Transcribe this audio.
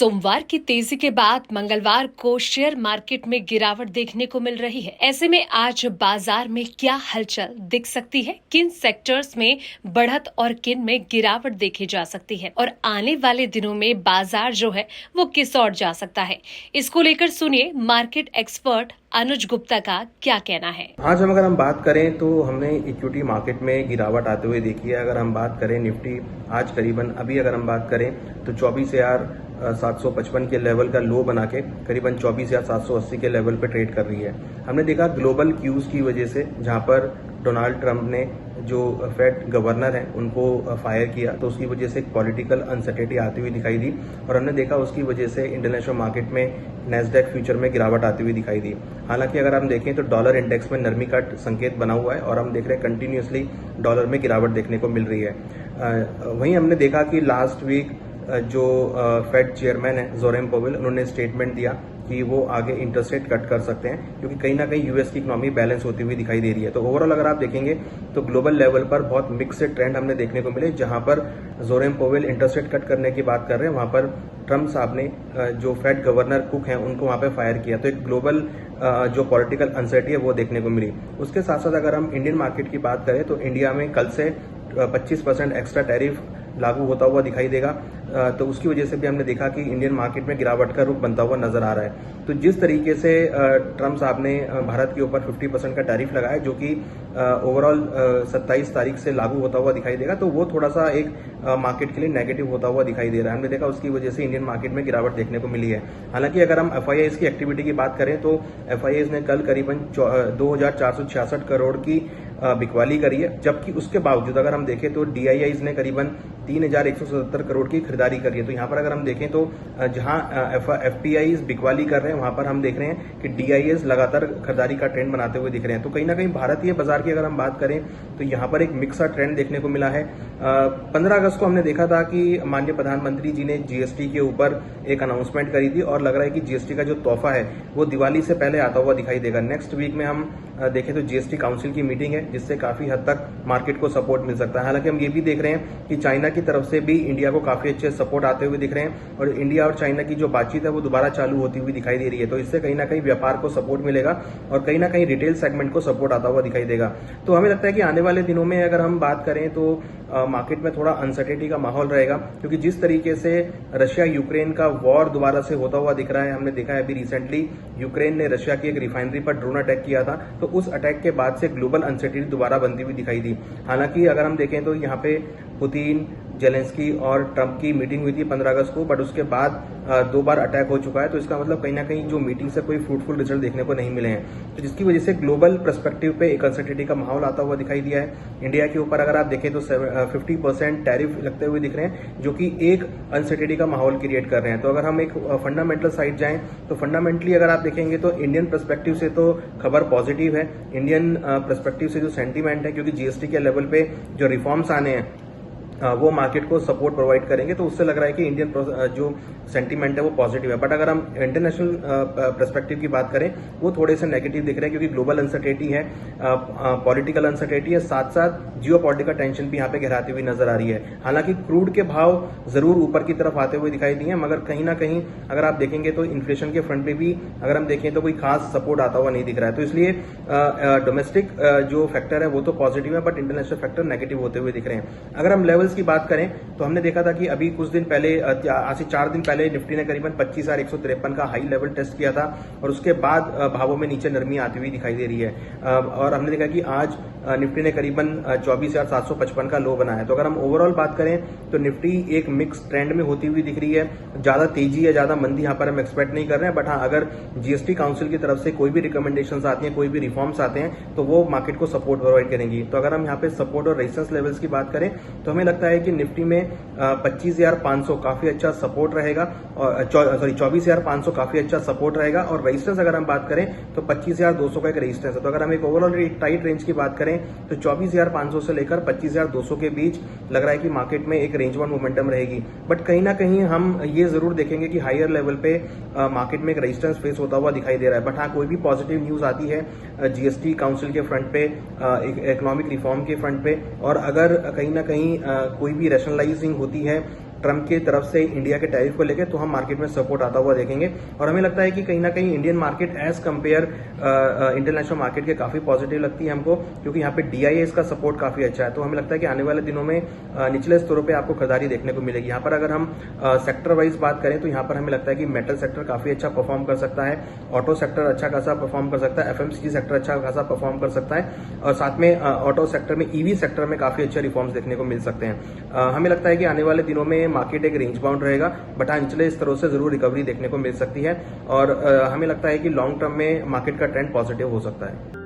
सोमवार की तेजी के बाद मंगलवार को शेयर मार्केट में गिरावट देखने को मिल रही है। ऐसे में आज बाजार में क्या हलचल दिख सकती है, किन सेक्टर्स में बढ़त और किन में गिरावट देखी जा सकती है और आने वाले दिनों में बाजार जो है वो किस ओर जा सकता है, इसको लेकर सुनिए मार्केट एक्सपर्ट अनुज गुप्ता का क्या कहना है। आज अगर हम बात करें तो हमने इक्विटी मार्केट में गिरावट आते हुए देखी है। अगर हम बात करें निफ्टी आज करीबन अभी अगर हम बात करें तो 24,755 के लेवल का लो बना के करीबन 24,780 के लेवल पे ट्रेड कर रही है। हमने देखा ग्लोबल क्यूज की वजह से, जहां पर डोनाल्ड ट्रंप ने जो फेड गवर्नर है उनको फायर किया, तो उसकी वजह से एक पॉलिटिकल अनसर्टेनिटी आती हुई दिखाई दी और हमने देखा उसकी वजह से इंटरनेशनल मार्केट में नैस्डैक फ्यूचर में गिरावट आती हुई दिखाई दी। हालांकि अगर हम देखें तो डॉलर इंडेक्स में नरमी का संकेत बना हुआ है और हम देख रहे हैं कंटिन्यूसली डॉलर में गिरावट देखने को मिल रही है। वहीं हमने देखा कि लास्ट वीक जो फेड चेयरमैन है जोरेम पोवेल, उन्होंने स्टेटमेंट दिया कि वो आगे इंटरेस्ट रेट कट कर सकते हैं, क्योंकि कहीं ना कहीं यूएस की इकोनॉमी बैलेंस होती हुई दिखाई दे रही है। तो ओवरऑल अगर आप देखेंगे तो ग्लोबल लेवल पर बहुत मिक्स्ड ट्रेंड हमने देखने को मिले। जहां पर जोरेम पोवेल इंटरेस्ट रेट कट करने की बात कर रहे हैं, वहां पर ट्रंप साहब ने जो फेड गवर्नर कुक हैं उनको वहां पे फायर किया। तो एक ग्लोबल जो पॉलिटिकल अनसर्टेनिटी है वो देखने को मिली। उसके साथ साथ अगर हम इंडियन मार्केट की बात करें तो इंडिया में कल से 25% एक्स्ट्रा टैरिफ लागू होता हुआ दिखाई देगा। तो उसकी वजह से भी हमने देखा कि इंडियन मार्केट में गिरावट का रुख बनता हुआ नजर आ रहा है। तो जिस तरीके से ट्रंप साहब ने भारत के ऊपर 50% का टैरिफ लगाया, जो कि ओवरऑल 27 तारीख से लागू होता हुआ दिखाई देगा, तो वो थोड़ा सा एक मार्केट के लिए नेगेटिव होता हुआ दिखाई दे रहा है। हमने देखा उसकी वजह से इंडियन मार्केट में गिरावट देखने को मिली है। हालांकि अगर हम एफआईआईज की एक्टिविटी की बात करें तो एफआईआईज ने कल करीबन 2,466 करोड़ की बिकवाली करी है, जबकि उसके बावजूद अगर हम देखें तो डीआईआईज ने करीबन 3,177 करोड़ की खरीदारी करी है। तो यहाँ पर अगर हम देखें तो जहां एफपीआईज बिकवाली कर रहे हैं, वहां पर हम देख रहे हैं कि डीआईएस लगातार खरीदारी का ट्रेंड बनाते हुए दिख रहे हैं। तो कहीं ना कहीं भारतीय बाजार की अगर हम बात करें तो यहाँ पर एक मिक्सा ट्रेंड देखने को मिला है। 15 अगस्त को हमने देखा था कि माननीय प्रधानमंत्री जी ने जीएसटी के ऊपर एक अनाउंसमेंट करी थी और लग रहा है कि जीएसटी का जो तोहफा है वो दिवाली से पहले आता हुआ दिखाई देगा। नेक्स्ट वीक में हम देखें तो जीएसटी काउंसिल की मीटिंग है, जिससे काफी हद तक मार्केट को सपोर्ट मिल सकता है। हालांकि हम ये भी देख रहे हैं कि चाइना की तरफ से भी इंडिया को काफी अच्छे सपोर्ट आते हुए दिख रहे हैं और इंडिया और चाइना की जो बातचीत है वो दोबारा चालू होती हुई दिखाई दे रही है। तो इससे कहीं ना कहीं व्यापार को सपोर्ट मिलेगा और कहीं ना कहीं रिटेल सेगमेंट को सपोर्ट आता हुआ दिखाई देगा। तो हमें लगता है कि आने वाले दिनों में अगर हम बात करें तो मार्केट में थोड़ा अनसर्टेनिटी का माहौल रहेगा, क्योंकि जिस तरीके से रशिया यूक्रेन का वॉर दोबारा से होता हुआ दिख रहा है। हमने देखा है अभी रिसेंटली यूक्रेन ने रशिया की एक रिफाइनरी पर ड्रोन अटैक किया था, तो उस अटैक के बाद से ग्लोबल अनसर्टेनिटी दोबारा बनती हुई दिखाई दी। हालांकि अगर हम देखें तो यहाँ पे पुतिन, जेलेंस्की और ट्रंप की मीटिंग हुई थी 15 अगस्त को, बट उसके बाद 2 बार अटैक हो चुका है। तो इसका मतलब कहीं ना कहीं जो मीटिंग से कोई फ्रूटफुल रिजल्ट देखने को नहीं मिले हैं, तो जिसकी वजह से ग्लोबल पर्सपेक्टिव पे एक अनसर्टेनिटी का माहौल आता हुआ दिखाई दिया है। इंडिया के ऊपर अगर आप देखें तो 50% टैरिफ लगते हुए दिख रहे हैं, जो कि एक अनसर्टेनिटी का माहौल क्रिएट कर रहे हैं। तो अगर हम एक फंडामेंटल साइड जाएं तो फंडामेंटली अगर आप देखेंगे तो इंडियन पर्सपेक्टिव से तो खबर पॉजिटिव है। इंडियन पर्सपेक्टिव से जो सेंटीमेंट है, क्योंकि जीएसटी के लेवल पे जो रिफॉर्म्स आने हैं वो मार्केट को सपोर्ट प्रोवाइड करेंगे, तो उससे लग रहा है कि इंडियन जो सेंटीमेंट है वो पॉजिटिव है। बट अगर हम इंटरनेशनल पर्सपेक्टिव की बात करें वो थोड़े से नेगेटिव दिख रहे हैं, क्योंकि ग्लोबल अनसर्टेनिटी है, पॉलिटिकल अनसर्टेनिटी है, साथ साथ जियोपॉलिटिकल टेंशन भी यहाँ पे गहराती हुई नजर आ रही है। हालांकि क्रूड के भाव जरूर ऊपर की तरफ आते हुए दिखाई दिए हैं, मगर कहीं ना कहीं अगर आप देखेंगे तो इन्फ्लेशन के फ्रंट पे भी अगर हम देखें तो कोई खास सपोर्ट आता हुआ नहीं दिख रहा है। तो इसलिए डोमेस्टिक जो फैक्टर है वो तो पॉजिटिव है, बट इंटरनेशनल फैक्टर नेगेटिव होते हुए दिख रहे हैं। अगर हम लेवल्स की बात करें तो हमने देखा था कि अभी कुछ दिन पहले, आज से 4 दिन पहले निफ्टी ने करीबन 25,153 का हाई लेवल टेस्ट किया था और उसके बाद भावों में नीचे नरमी आती हुई दिखाई दे रही है। और हमने देखा कि आज निफ्टी ने करीबन 24,755 का लो बनाया है। तो अगर हम ओवरऑल बात करें तो निफ्टी एक मिक्स ट्रेंड में होती हुई दिख रही है। ज्यादा तेजी या ज्यादा मंदी यहाँ पर हम एक्सपेक्ट नहीं कर रहे हैं, बट हाँ, अगर जीएसटी काउंसिल की तरफ से कोई भी रिकमेंडेशंस आती हैं, कोई भी रिफॉर्म्स आते हैं, तो वो मार्केट को सपोर्ट प्रोवाइड करेंगी। तो अगर हम यहाँ पे सपोर्ट और रेजिस्टेंस लेवल्स की बात करें तो हमें लगता है कि निफ्टी में 25,500 काफी अच्छा सपोर्ट रहेगा, और 24,500 काफी अच्छा सपोर्ट रहेगा, और रेजिस्टेंस अगर हम बात करें तो 25,200 का एक रेजिस्टेंस है। तो अगर हम एक ओवरऑल टाइट रेंज की बात करें तो 24,500 से लेकर 25,200 के बीच लग रहा है कि मार्केट में एक रेंज वन मोमेंटम रहेगी। बट कहीं ना कहीं हम ये जरूर देखेंगे कि हायर लेवल पे मार्केट में एक रेजिस्टेंस फेस होता हुआ दिखाई दे रहा है। बट हाँ, कोई भी पॉजिटिव न्यूज आती है जीएसटी काउंसिल के फ्रंट पे, इकोनॉमिक रिफॉर्म के फ्रंट पे, और अगर कहीं ना कहीं कोई भी रैशनलाइजिंग होती है ट्रम्प की तरफ से इंडिया के टैरिफ को लेकर, तो हम मार्केट में सपोर्ट आता हुआ देखेंगे। और हमें लगता है कि कहीं ना कहीं Indian market as compare international market के काफी पॉजिटिव लगती है हमको, क्योंकि यहाँ पे DIS का सपोर्ट काफी अच्छा है। तो हमें लगता है कि आने वाले दिनों में निचले स्तरों पे आपको खरीदारी देखने को मिलेगी। यहाँ पर अगर हम सेक्टर वाइज बात करें तो यहाँ पर हमें लगता है कि मेटल सेक्टर काफी अच्छा परफॉर्म कर सकता है, ऑटो सेक्टर अच्छा खासा परफॉर्म कर सकता है, FMCG सेक्टर अच्छा खासा परफॉर्म कर सकता है, और साथ में ऑटो सेक्टर में EV सेक्टर में काफी अच्छे रिफॉर्म्स देखने को मिल सकते हैं। हमें लगता है कि आने वाले दिनों में मार्केट एक रेंज बाउंड रहेगा, बट हाँ निचले स्तरों से जरूर रिकवरी देखने को मिल सकती है, और हमें लगता है कि लॉन्ग टर्म में मार्केट का ट्रेंड पॉजिटिव हो सकता है।